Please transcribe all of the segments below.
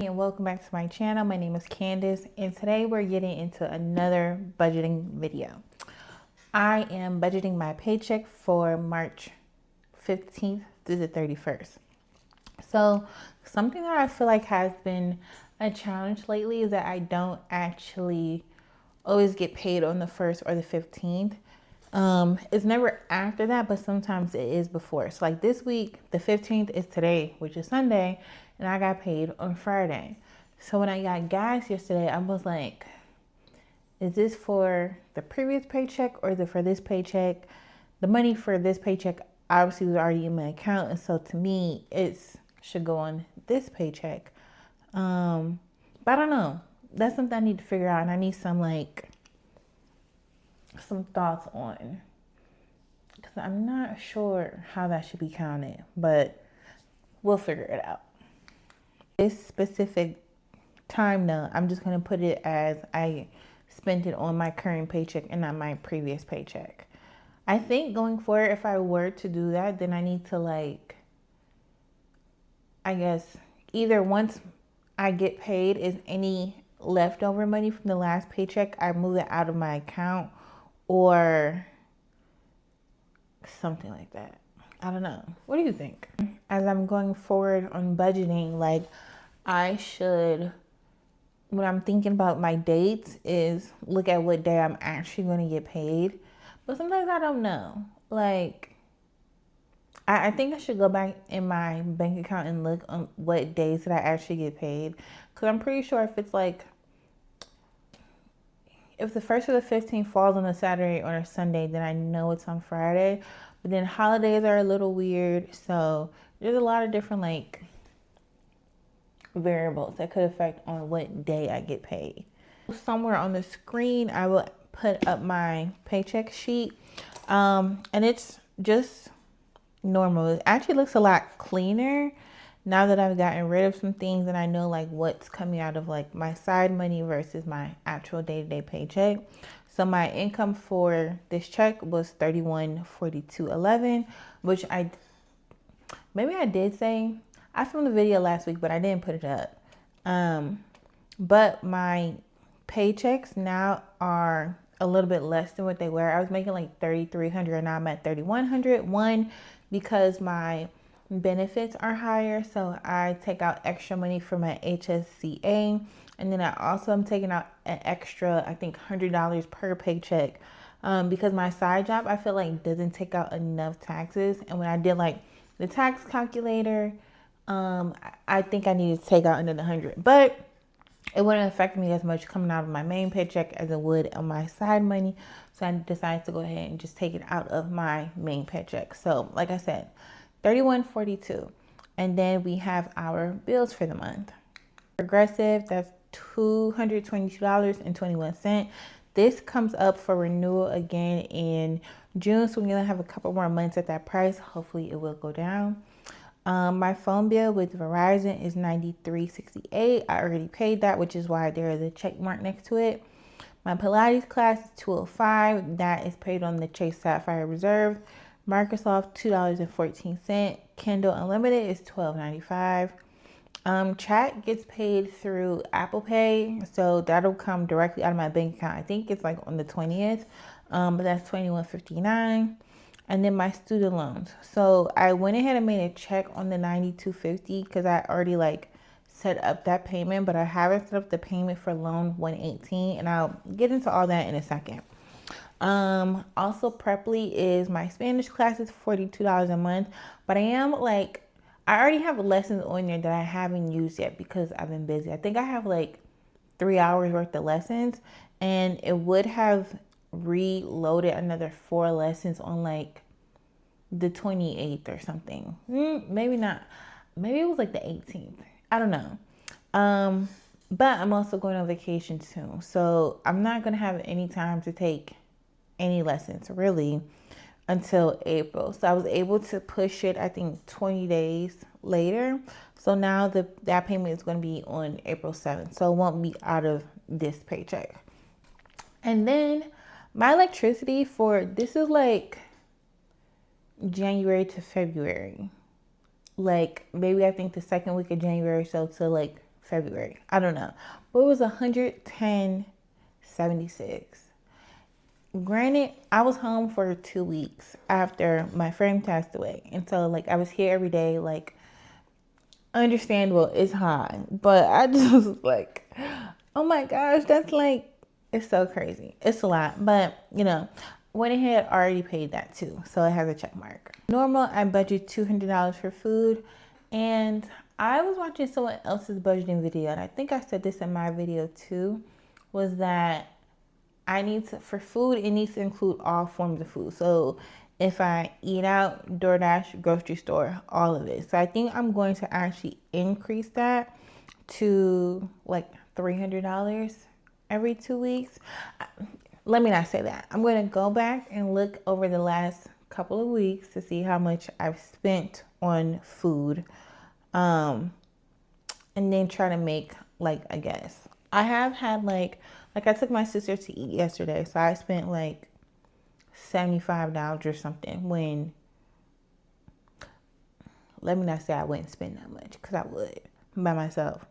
And welcome back to my channel. My name is Candace, and today we're getting into another budgeting video. I am budgeting my paycheck for March 15th through the 31st. So something that I feel like has been a challenge lately is that I don't actually always get paid on the 1st or the 15th. It's never after that, but sometimes it is before. So like this week, the 15th is today, which is Sunday, and I got paid on Friday. So when I got gas yesterday, I was like, is this for the previous paycheck or is it for this paycheck? The money for this paycheck obviously was already in my account, and so to me, it should go on this paycheck. But I don't know. That's something I need to figure out, and I need some thoughts on, because I'm not sure how that should be counted, but we'll figure it out. This specific time now, I'm just going to put it as I spent it on my current paycheck and not my previous paycheck. I think going forward, if I were to do that, then I need to I guess either once I get paid, is any leftover money from the last paycheck, I move it out of my account or something like that. I don't know. What do you think? As I'm going forward on budgeting, I should, when I'm thinking about my dates, is look at what day I'm actually going to get paid. But sometimes I don't know. I think I should go back in my bank account and look on what days that I actually get paid. Because I'm pretty sure if it's if the 1st or the 15th falls on a Saturday or a Sunday, then I know it's on Friday. But then holidays are a little weird. So there's a lot of different variables that could affect on what day I get paid. Somewhere on the screen, I will put up my paycheck sheet. And it's just normal. It actually looks a lot cleaner now that I've gotten rid of some things and I know what's coming out of my side money versus my actual day-to-day paycheck. So my income for this check was $31.42.11, which maybe I did say, I filmed the video last week, but I didn't put it up. But my paychecks now are a little bit less than what they were. I was making $3,300 and now I'm at $3,100. One, because my benefits are higher, so I take out extra money for my HSCA, and then I also am taking out an extra, I think $100 per paycheck, because my side job, I feel doesn't take out enough taxes. And when I did the tax calculator, I think I needed to take out another 100, but it wouldn't affect me as much coming out of my main paycheck as it would on my side money. So I decided to go ahead and just take it out of my main paycheck. So like I said, $31.42. And then we have our bills for the month. Progressive, that's $222.21. This comes up for renewal again in June, so we're gonna have a couple more months at that price. Hopefully it will go down. My phone bill with Verizon is $93.68. I already paid that, which is why there is a check mark next to it. My Pilates class is $205. That is paid on the Chase Sapphire Reserve. Microsoft, $2.14. Kindle Unlimited is $12.95. Chat gets paid through Apple Pay, so that'll come directly out of my bank account. I think it's on the 20th, but that's $21.59. And then my student loans. So I went ahead and made a check on the $92.50 because I already set up that payment, but I haven't set up the payment for loan 118, and I'll get into all that in a second. Also Preply is my Spanish class is $42 a month, but I am I already have lessons on there that I haven't used yet because I've been busy. I think I have 3 hours worth of lessons, and it would have reloaded another 4 lessons on the 28th or something. Maybe not. Maybe it was the 18th. I don't know. But I'm also going on vacation soon, so I'm not gonna have any time to take any lessons really until April. So I was able to push it, I think 20 days later. So now that payment is going to be on April 7th. So it won't be out of this paycheck. And then my electricity for this is January to February. Maybe I think the second week of January, so to February. I don't know. But it was 110.76. Granted, I was home for 2 weeks after my friend passed away. And so like I was here every day, like understandable, it's high. But I just was like, oh my gosh, that's like, it's so crazy. It's a lot. But you know, went ahead, already paid that too. So it has a check mark. Normal, I budget $200 for food. And I was watching someone else's budgeting video, and I think I said this in my video too, was that I need to, for food, it needs to include all forms of food. So if I eat out, DoorDash, grocery store, all of it. So I think I'm going to actually increase that to like $300 every 2 weeks. Let me not say that. I'm going to go back and look over the last couple of weeks to see how much I've spent on food. And then try to make like, I guess. I have had like I took my sister to eat yesterday. So I spent like $75 or something when, let me not say I wouldn't spend that much because I would by myself.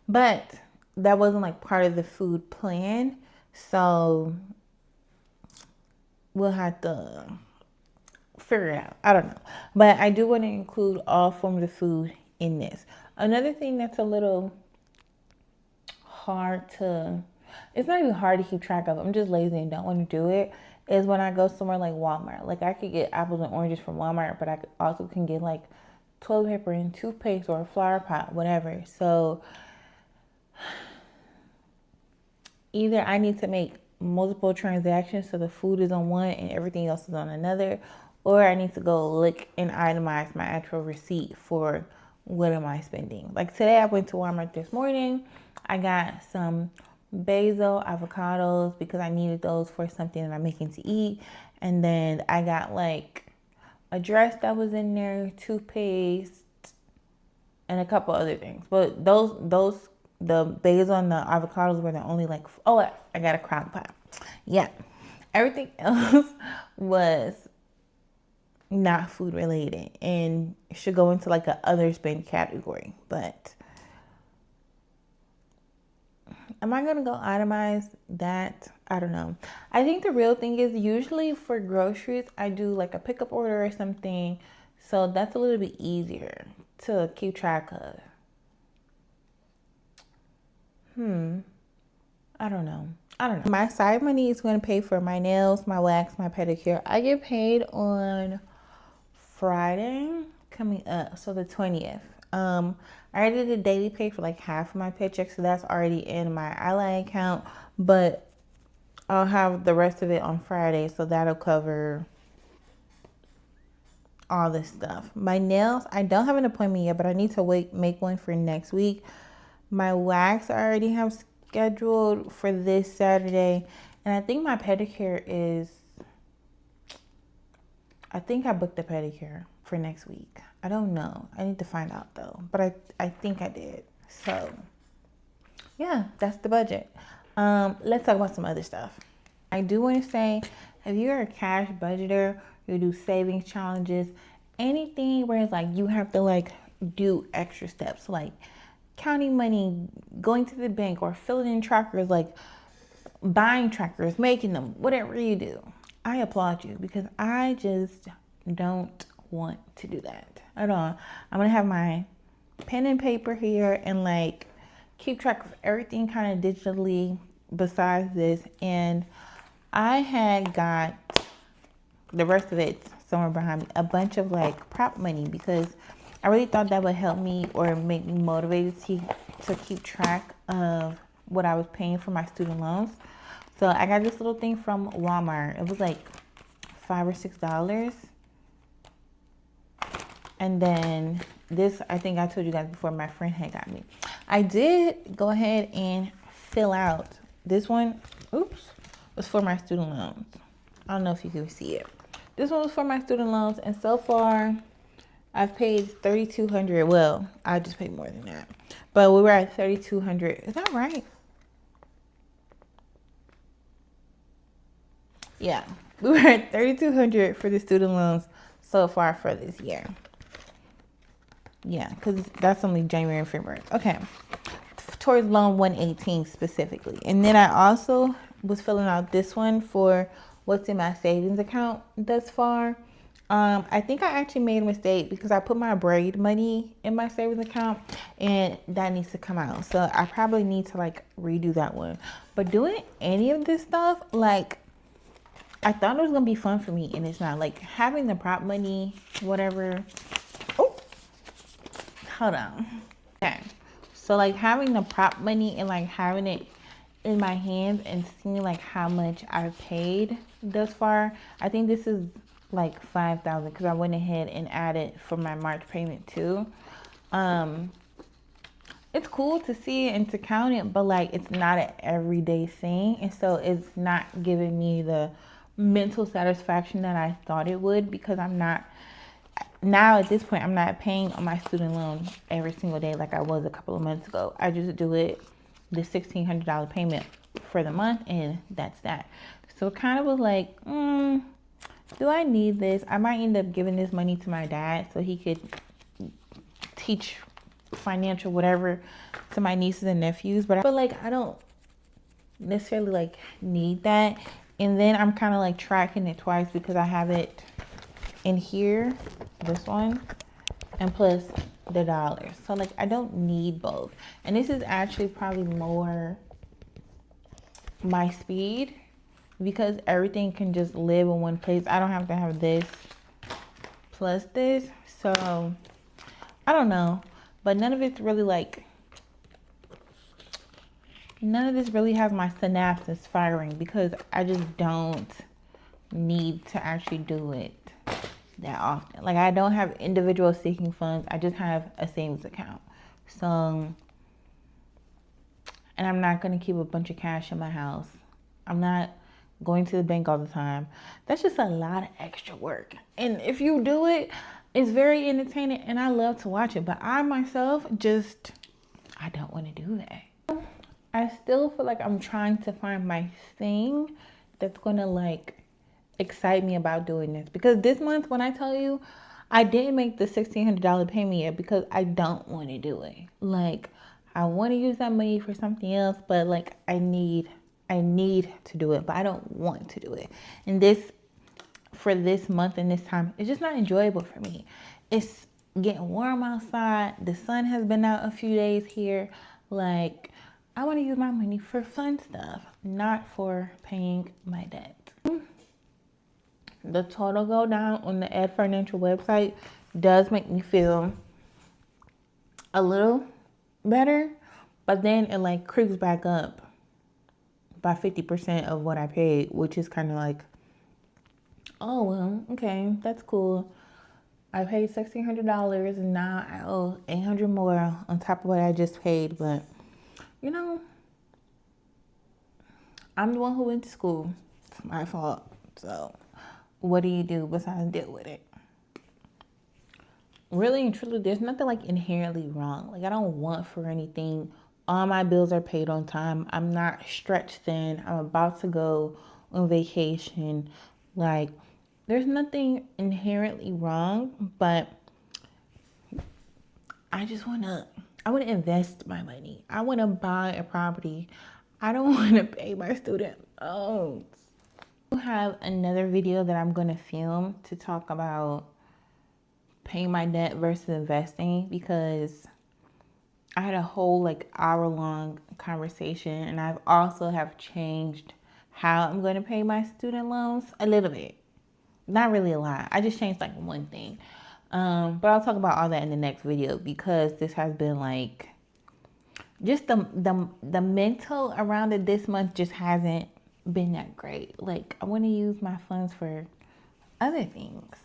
But that wasn't like part of the food plan. So we'll have to figure it out. I don't know. But I do want to include all forms of food in this. Another thing that's a little hard to, it's not even hard to keep track of, I'm just lazy and don't want to do it, is when I go somewhere like Walmart. Like I could get apples and oranges from Walmart, but I also can get like toilet paper and toothpaste or a flower pot, whatever. So either I need to make multiple transactions so the food is on one and everything else is on another, or I need to go look and itemize my actual receipt for what am I spending. Like today I went to Walmart this morning. I got some basil, avocados because I needed those for something that I'm making to eat. And then I got like a dress that was in there, toothpaste, and a couple other things. But the basil and the avocados were the only like, oh, I got a crock pot. Yeah. Everything else was not food related and should go into like a other spend category. But am I gonna go itemize that? I don't know. I think the real thing is usually for groceries I do like a pickup order or something, so that's a little bit easier to keep track of. I don't know. My side money is going to pay for my nails, my wax, my pedicure. I get paid on Friday coming up, so the 20th. I already did a daily pay for like half of my paycheck, so that's already in my Ally account, but I'll have the rest of it on Friday, so that'll cover all this stuff. My nails, I don't have an appointment yet, but I need to make one for next week. My wax I already have scheduled for this Saturday, and I think my pedicure is, I think I booked the pedicure for next week. I don't know. I need to find out though, but I think I did. So yeah, that's the budget. Let's talk about some other stuff. I do want to say, if you're a cash budgeter, you do savings challenges, anything where it's like you have to like do extra steps, like counting money, going to the bank, or filling in trackers, like buying trackers, making them, whatever you do, I applaud you because I just don't want to do that at all. I'm gonna have my pen and paper here and like keep track of everything kind of digitally besides this. And I had got the rest of it somewhere behind me, a bunch of like prop money, because I really thought that would help me or make me motivated to keep track of what I was paying for my student loans. So I got this little thing from Walmart. It was like $5 or $6. And then this, I think I told you guys before, my friend had got me. I did go ahead and fill out this one. Oops, was for my student loans. I don't know if you can see it. This one was for my student loans, and so far I've paid $3,200. Well, I just paid more than that, but we were at $3,200. Is that right? Yeah, we were at $3,200 for the student loans so far for this year. Yeah, because that's only January and February. Okay. Towards loan 118 specifically. And then I also was filling out this one for what's in my savings account thus far. I think I actually made a mistake because I put my braid money in my savings account and that needs to come out. So I probably need to like redo that one. But doing any of this stuff, like I thought it was gonna be fun for me and it's not. Like having the prop money, whatever. Oh, hold on. Okay. So like having the prop money and like having it in my hands and seeing like how much I've paid thus far. I think this is like 5,000 because I went ahead and added for my March payment too. It's cool to see it and to count it, but like it's not an everyday thing, and so it's not giving me the mental satisfaction that I thought it would, because I'm not now at this point I'm not paying on my student loan every single day like I was a couple of months ago. I just do it the $1,600 payment for the month and that's that. So it kind of was like, do I need this? I might end up giving this money to my dad so he could teach financial whatever to my nieces and nephews, but I feel like I don't necessarily like need that. And then I'm kind of like tracking it twice because I have it in here, this one, and plus the dollars. So like I don't need both. And this is actually probably more my speed because everything can just live in one place. I don't have to have this plus this. So I don't know, but none of it's really like, none of this really has my synapses firing because I just don't need to actually do it that often. Like I don't have individual sinking funds. I just have a savings account. So, and I'm not going to keep a bunch of cash in my house. I'm not going to the bank all the time. That's just a lot of extra work. And if you do it, it's very entertaining and I love to watch it. But I myself just, I don't want to do that. I still feel like I'm trying to find my thing that's going to like excite me about doing this. Because this month, when I tell you, I didn't make the $1,600 payment yet because I don't want to do it. Like, I want to use that money for something else, but like I need to do it, but I don't want to do it. And this, for this month and this time, it's just not enjoyable for me. It's getting warm outside. The sun has been out a few days here. Like, I want to use my money for fun stuff, not for paying my debt. The total go down on the Ed Financial website does make me feel a little better, but then it like creeps back up by 50% of what I paid, which is kind of like, oh well, okay, that's cool. I paid $1,600 and now I owe $800 more on top of what I just paid. But you know, I'm the one who went to school. It's my fault. So what do you do besides deal with it? Really and truly, there's nothing like inherently wrong. Like I don't want for anything. All my bills are paid on time. I'm not stretched thin. I'm about to go on vacation. Like there's nothing inherently wrong, but I want to invest my money. I want to buy a property. I don't want to pay my student loans. I have another video that I'm going to film to talk about paying my debt versus investing, because I had a whole like hour-long conversation, and I've also have changed how I'm going to pay my student loans a little bit. Not really a lot. I just changed like one thing. But I'll talk about all that in the next video, because this has been like, just the mental around it this month just hasn't been that great. Like I want to use my funds for other things.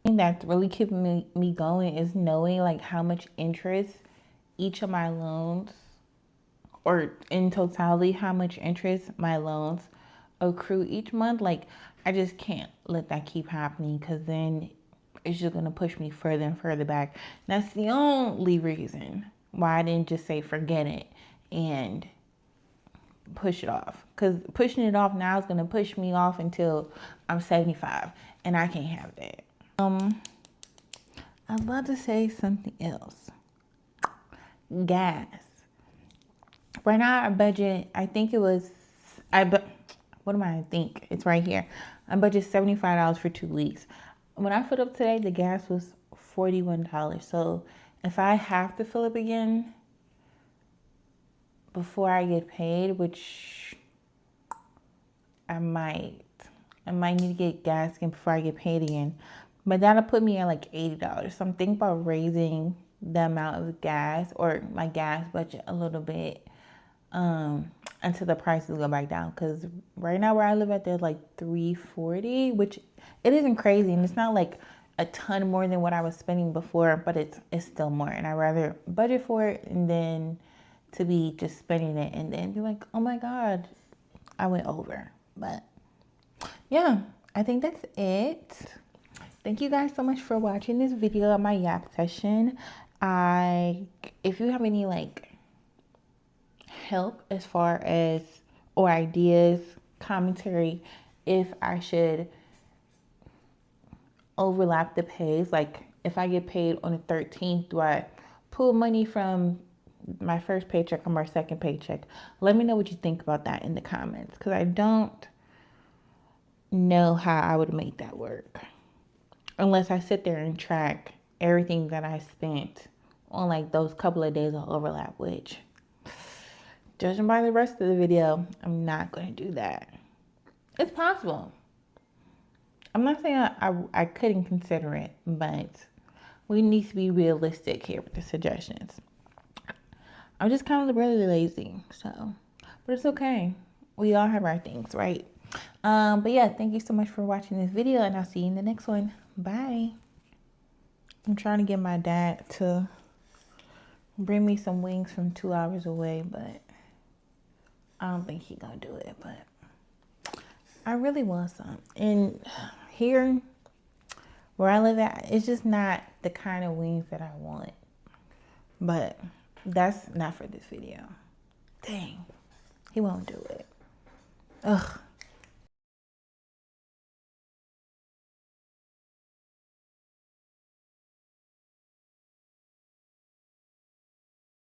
The thing that's really keeping me going is knowing like how much interest each of my loans, or in totality, how much interest my loans accrue each month. Like I just can't let that keep happening, because then it's just going to push me further and further back. And that's the only reason why I didn't just say forget it and push it off. Because pushing it off now is going to push me off until I'm 75, and I can't have that. I was about to say something else. Gas. Right now, our budget, I think it was, what am I think? It's right here. I budget $75 for 2 weeks. When I filled up today, the gas was $41. So if I have to fill up again before I get paid, which I might need to get gas again before I get paid again. But that'll put me at like $80. So I'm thinking about raising the amount of gas or my gas budget a little bit until the prices go back down. Because right now where I live at, there's like $3.40, which it isn't crazy. And it's not like a ton more than what I was spending before, but it's still more. And I'd rather budget for it and then to be just spending it and then be like, oh my God, I went over. But yeah, I think that's it. Thank you guys so much for watching this video of my yap session. If you have any like help as far as or ideas, commentary, if I should overlap the pays, like if I get paid on the 13th, do I pull money from my first paycheck or my second paycheck? Let me know what you think about that in the comments, because I don't know how I would make that work unless I sit there and track everything that I spent on like those couple of days of overlap, which judging by the rest of the video, I'm not going to do that. It's possible. I'm not saying I couldn't consider it, but we need to be realistic here with the suggestions. I'm just kind of really lazy, so, but it's okay. We all have our things, right? But yeah, thank you so much for watching this video, and I'll see you in the next one. Bye. I'm trying to get my dad to bring me some wings from 2 hours away, but I don't think he's gonna do it, but I really want some. And here where I live at, it's just not the kind of wings that I want. But that's not for this video. Dang, he won't do it. Ugh.